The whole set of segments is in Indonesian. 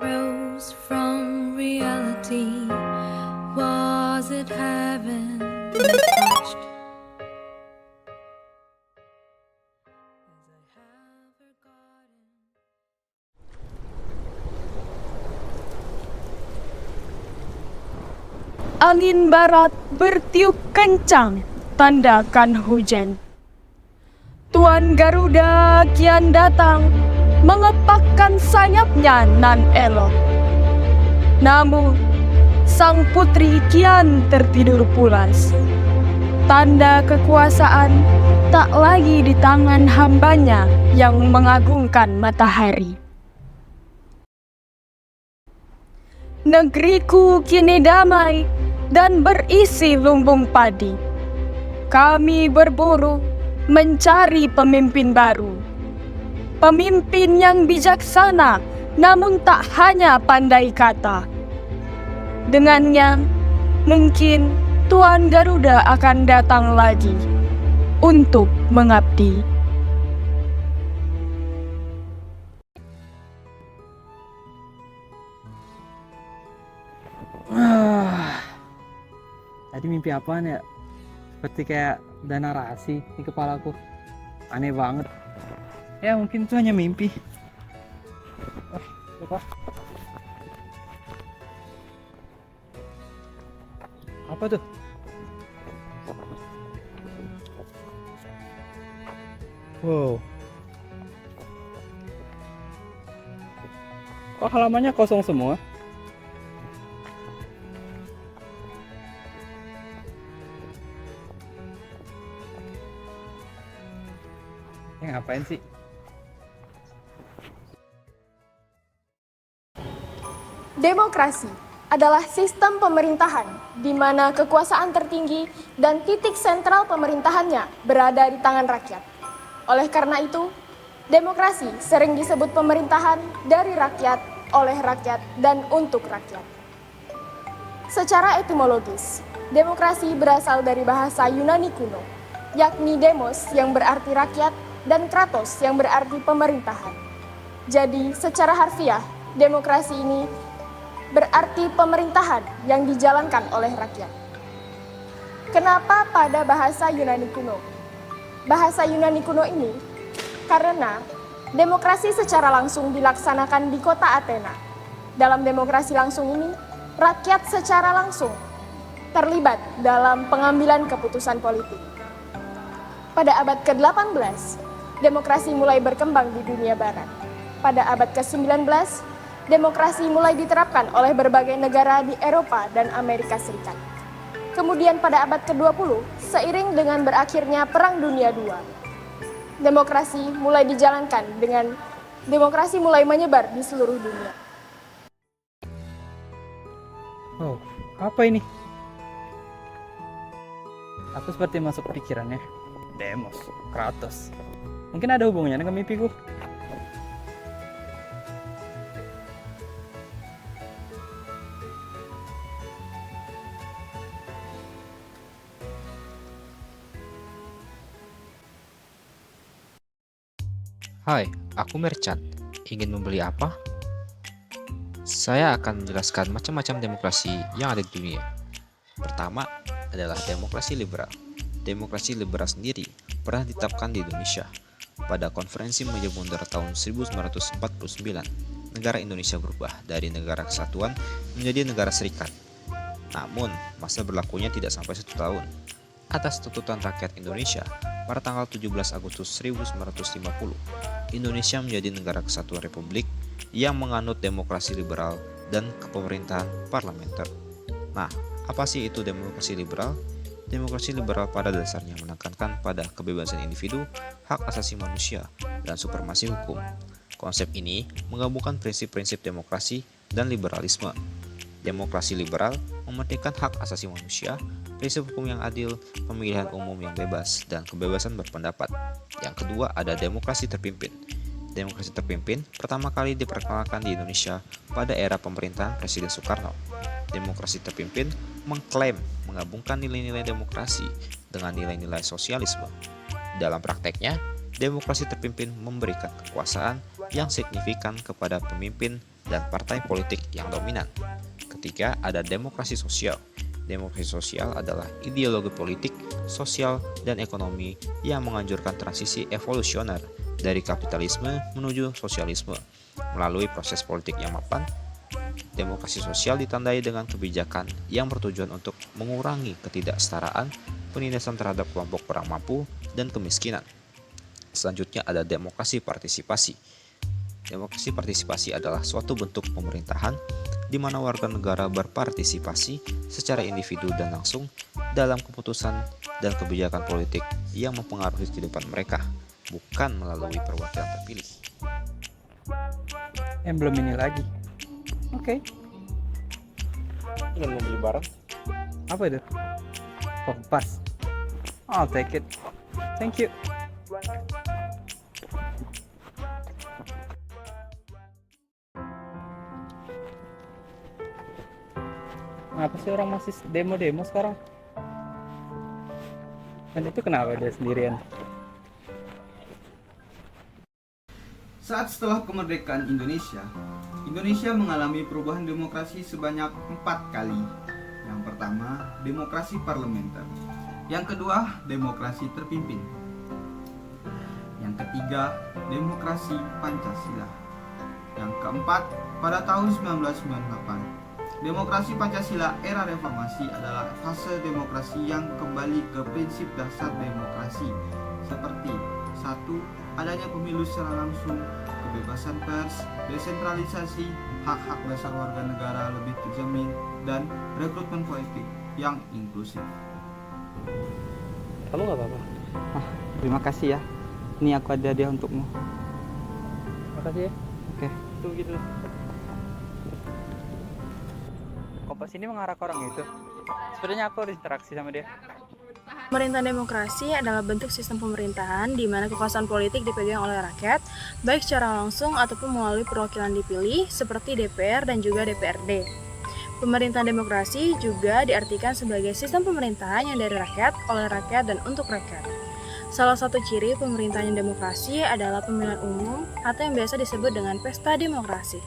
rose from reality? Was it heaven I touched? As I have forgotten. Angin barat bertiup kencang, tandakan hujan. Tuan Garuda kian datang, mengepakkan sayapnya nan elok. Namun, sang putri kian tertidur pulas. Tanda kekuasaan tak lagi di tangan hambanya yang mengagungkan matahari. Negeriku kini damai dan berisi lumbung padi. Kami berburu mencari pemimpin baru. Pemimpin yang bijaksana namun tak hanya pandai kata. Dengannya, mungkin Tuan Garuda akan datang lagi untuk mengabdi. Tadi mimpi apaan ya? Seperti kayak ada narasi di kepalaku. Aneh banget. Ya mungkin itu hanya mimpi. Apa? Apa tuh? Wow. Kok halamannya kosong semua? Ngapain sih? Demokrasi adalah sistem pemerintahan di mana kekuasaan tertinggi dan titik sentral pemerintahannya berada di tangan rakyat. Oleh karena itu, demokrasi sering disebut pemerintahan dari rakyat, oleh rakyat, dan untuk rakyat. Secara etimologis, demokrasi berasal dari bahasa Yunani kuno, yakni demos yang berarti rakyat dan kratos yang berarti pemerintahan. Jadi, secara harfiah, demokrasi ini berarti pemerintahan yang dijalankan oleh rakyat. Kenapa pada bahasa Yunani kuno? Bahasa Yunani kuno ini karena demokrasi secara langsung dilaksanakan di kota Athena. Dalam demokrasi langsung ini, rakyat secara langsung terlibat dalam pengambilan keputusan politik. Pada abad ke-18, demokrasi mulai berkembang di dunia barat. Pada abad ke-19, demokrasi mulai diterapkan oleh berbagai negara di Eropa dan Amerika Serikat. Kemudian pada abad ke-20, seiring dengan berakhirnya Perang Dunia II, demokrasi mulai dijalankan dengan demokrasi mulai menyebar di seluruh dunia. Oh, apa ini? Aku seperti masuk pikirannya. Demos, Kratos. Mungkin ada hubungannya dengan mimpiku. Hai, aku Merchant. Ingin membeli apa? Saya akan menjelaskan macam-macam demokrasi yang ada di dunia. Pertama adalah demokrasi liberal. Demokrasi liberal sendiri pernah ditetapkan di Indonesia. Pada konferensi meja mundur tahun 1949, negara Indonesia berubah dari negara kesatuan menjadi negara serikat. Namun, masa berlakunya tidak sampai 1 tahun. Atas tuntutan rakyat Indonesia, pada tanggal 17 Agustus 1950, Indonesia menjadi negara kesatuan republik yang menganut demokrasi liberal dan kepemerintahan parlementer. Nah, apa sih itu demokrasi liberal? Demokrasi liberal pada dasarnya menekankan pada kebebasan individu, hak asasi manusia, dan supremasi hukum. Konsep ini menggabungkan prinsip-prinsip demokrasi dan liberalisme. Demokrasi liberal mementingkan hak asasi manusia, prinsip hukum yang adil, pemilihan umum yang bebas, dan kebebasan berpendapat. Yang kedua ada demokrasi terpimpin. Demokrasi terpimpin pertama kali diperkenalkan di Indonesia pada era pemerintahan Presiden Soekarno. Demokrasi terpimpin mengklaim menggabungkan nilai-nilai demokrasi dengan nilai-nilai sosialisme. Dalam prakteknya, demokrasi terpimpin memberikan kekuasaan yang signifikan kepada pemimpin dan partai politik yang dominan. Ketiga, ada demokrasi sosial. Demokrasi sosial adalah ideologi politik, sosial, dan ekonomi yang menganjurkan transisi evolusioner dari kapitalisme menuju sosialisme melalui proses politik yang mapan. Demokrasi sosial ditandai dengan kebijakan yang bertujuan untuk mengurangi ketidaksetaraan, penindasan terhadap kelompok kurang mampu, dan kemiskinan. Selanjutnya ada demokrasi partisipasi. Demokrasi partisipasi adalah suatu bentuk pemerintahan di mana warga negara berpartisipasi secara individu dan langsung dalam keputusan dan kebijakan politik yang mempengaruhi kehidupan mereka, bukan melalui perwakilan terpilih. Belum ini lagi. Oke. Ingin membeli barang? Apa itu? Kompas. I'll take it. Thank you. Kenapa sih orang masih demo-demo sekarang? Dan itu kenapa dia sendirian? Saat setelah kemerdekaan Indonesia, Indonesia mengalami perubahan demokrasi sebanyak 4 kali. Yang pertama, demokrasi parlementer. Yang kedua, demokrasi terpimpin. Yang ketiga, demokrasi Pancasila. Yang keempat, pada tahun 1998, demokrasi Pancasila era reformasi adalah fase demokrasi yang kembali ke prinsip dasar demokrasi seperti 1. Adanya pemilu secara langsung, kebebasan pers, desentralisasi, hak-hak dasar warga negara lebih terjamin, dan rekrutmen politik yang inklusif. Kamu gak apa-apa? Terima kasih ya. Ini aku ada hadiah untukmu. Makasih ya. Oke. Tunggu gitu. Kompas ini mengarah ke orang itu. Sebenarnya aku harus interaksi sama dia. Pemerintahan demokrasi adalah bentuk sistem pemerintahan di mana kekuasaan politik dipegang oleh rakyat, baik secara langsung ataupun melalui perwakilan dipilih seperti DPR dan juga DPRD. Pemerintahan demokrasi juga diartikan sebagai sistem pemerintahan yang dari rakyat, oleh rakyat, dan untuk rakyat. Salah satu ciri pemerintahan yang demokrasi adalah pemilihan umum atau yang biasa disebut dengan pesta demokrasi.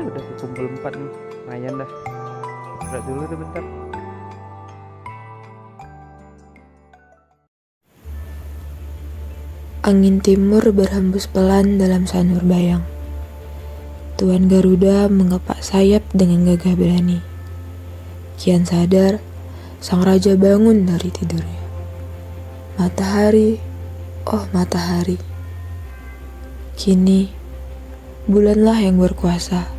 Udah kumpul 4 nih. Lumayan dah. Istirahat dulu deh bentar. Angin timur berhembus pelan dalam sanur bayang. Tuan Garuda mengepak sayap dengan gagah berani. Kian sadar, sang raja bangun dari tidurnya. Matahari, oh matahari. Kini, bulanlah yang berkuasa.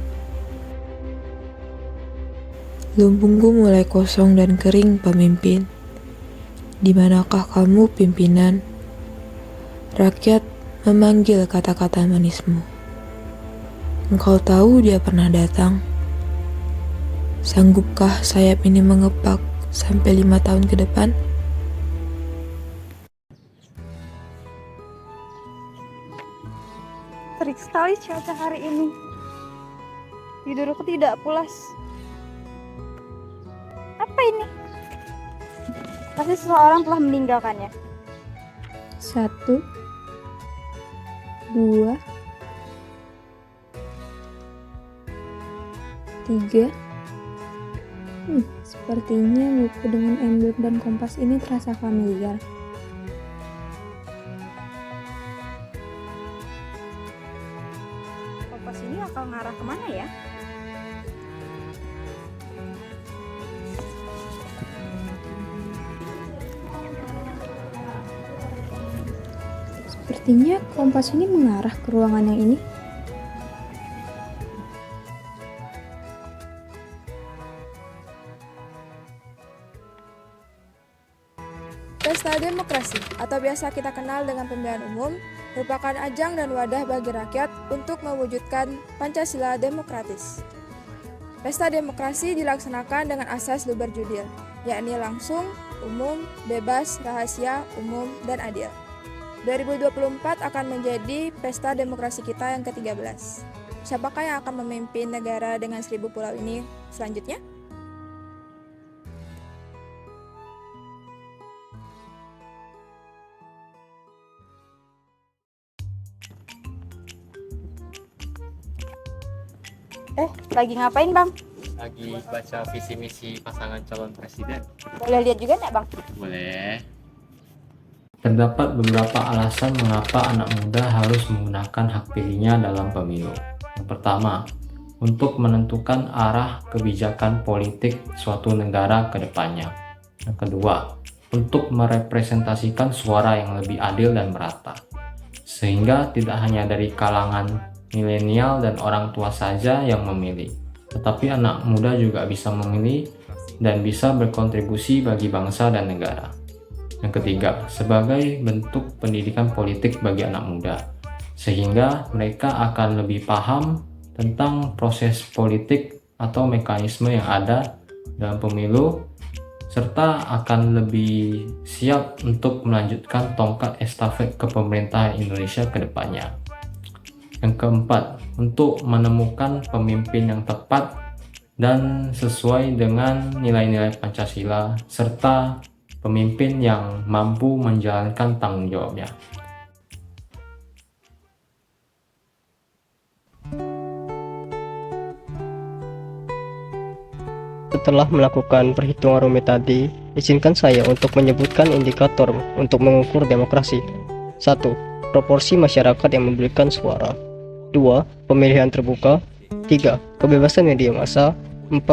Lumbungku mulai kosong dan kering, pemimpin. Di manakah kamu, pimpinan? Rakyat memanggil kata-kata manismu. Engkau tahu dia pernah datang. Sanggupkah sayap ini mengepak sampai 5 tahun ke depan? Terik sekali cuaca hari ini. Tidurku tidak pulas. Apa ini? Pasti seseorang telah meninggalkannya. 1, 2, 3. Sepertinya buku dengan emblem dan kompas ini terasa familiar. Kompas ini bakal ngarah kemana ya? Sepertinya kompas ini mengarah ke ruangan yang ini. Pesta demokrasi atau biasa kita kenal dengan pemilihan umum merupakan ajang dan wadah bagi rakyat untuk mewujudkan Pancasila demokratis. Pesta demokrasi dilaksanakan dengan asas luber judil, yakni langsung, umum, bebas, rahasia, umum, dan adil. 2024 akan menjadi pesta demokrasi kita yang ke-13. siapakah yang akan memimpin negara dengan 1000 pulau ini selanjutnya? Lagi ngapain Bang? Lagi baca visi misi pasangan calon presiden. Boleh lihat juga nggak Bang? Boleh. Terdapat beberapa alasan mengapa anak muda harus menggunakan hak pilihnya dalam pemilu. Yang pertama, untuk menentukan arah kebijakan politik suatu negara ke depannya. Yang kedua, untuk merepresentasikan suara yang lebih adil dan merata. Sehingga tidak hanya dari kalangan milenial dan orang tua saja yang memilih, tetapi anak muda juga bisa memilih dan bisa berkontribusi bagi bangsa dan negara. Yang ketiga, sebagai bentuk pendidikan politik bagi anak muda, sehingga mereka akan lebih paham tentang proses politik atau mekanisme yang ada dalam pemilu, serta akan lebih siap untuk melanjutkan tongkat estafet kepemerintahan Indonesia ke depannya. Yang keempat, untuk menemukan pemimpin yang tepat dan sesuai dengan nilai-nilai Pancasila, serta pemimpin yang mampu menjalankan tanggung jawabnya. Setelah melakukan perhitungan rumit tadi, izinkan saya untuk menyebutkan indikator untuk mengukur demokrasi. 1. Proporsi masyarakat yang memberikan suara. 2. Pemilihan terbuka. 3. Kebebasan media massa. 4.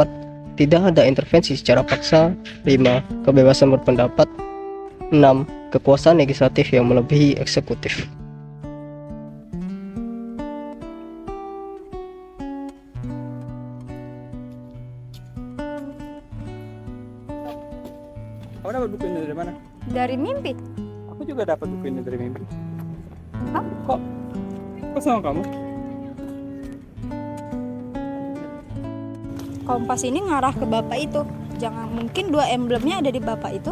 Tidak ada intervensi secara paksa. 5. Kebebasan berpendapat. 6. Kekuasaan legislatif yang melebihi eksekutif. Kamu dapat buku ini dari mana? Dari mimpi. Aku juga dapat buku ini dari mimpi. Hah? Kok sama kamu? Kompas ini ngarah ke bapak itu. Jangan mungkin 2 emblemnya ada di bapak itu.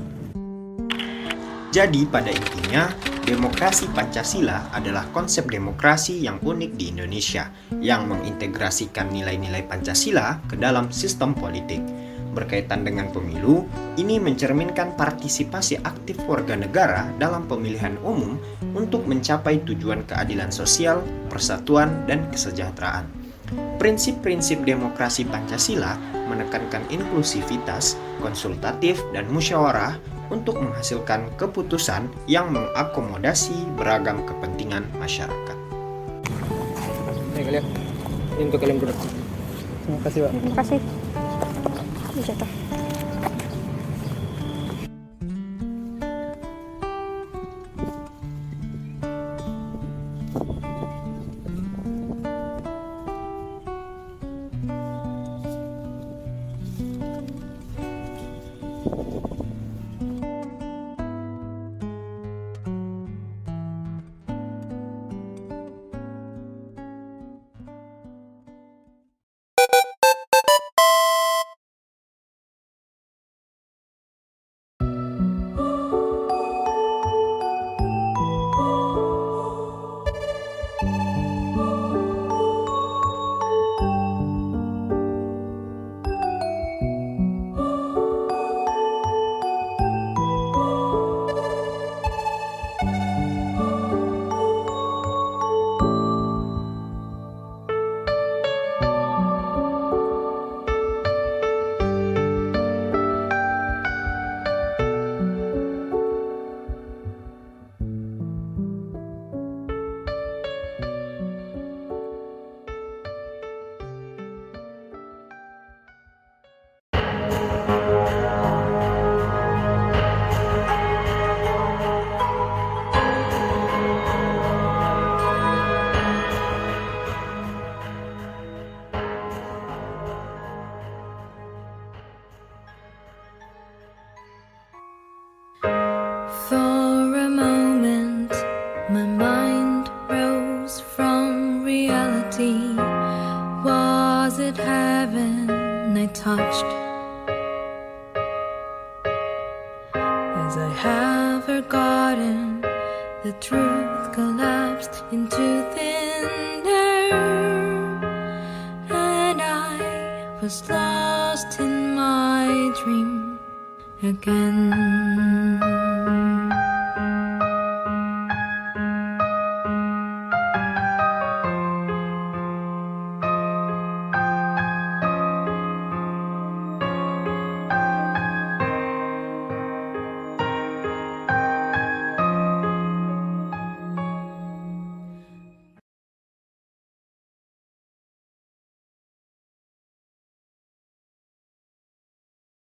Jadi pada intinya, demokrasi Pancasila adalah konsep demokrasi yang unik di Indonesia yang mengintegrasikan nilai-nilai Pancasila ke dalam sistem politik. Berkaitan dengan pemilu, ini mencerminkan partisipasi aktif warga negara dalam pemilihan umum untuk mencapai tujuan keadilan sosial, persatuan, dan kesejahteraan. Prinsip-prinsip demokrasi Pancasila menekankan inklusivitas, konsultatif, dan musyawarah untuk menghasilkan keputusan yang mengakomodasi beragam kepentingan masyarakat. Nih kalian, ini untuk kalian berdua. Terima kasih Pak. Terima kasih. Jatuh. For a moment, my mind rose from reality. Was it heaven I touched? As I have forgotten, the truth collapsed into thin air. was lost in my dream again.